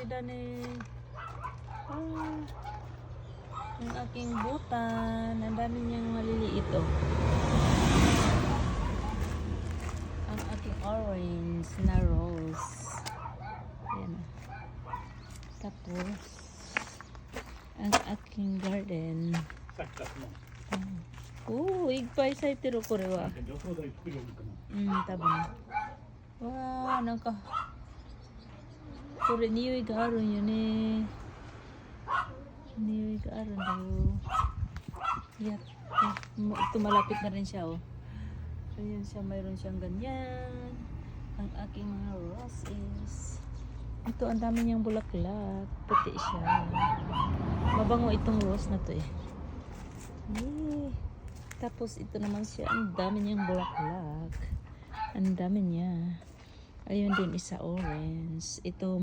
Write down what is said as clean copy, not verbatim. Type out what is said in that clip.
dani. Ah, ang aking butan. Ang dami niyang maliliit oh. Ang aking orange na rose. Ayan. Tapos, ang aking garden. Igpay sa itiro ko rewa. Tabang. Wow, nangka. Kure niyo igaron yun eh. Niyo igaron daw. Yak. Ito malapit na rin siya oh. Ayan siya, mayroon siyang ganyan. Ang aking mga roses. Ito, ang dami niyang bulaklak. Puti siya. Mabango itong rose na to eh. Tapos ito naman siya, ang dami niyang bulaklak. Ang dami niya. Ayun din isa orange. Ito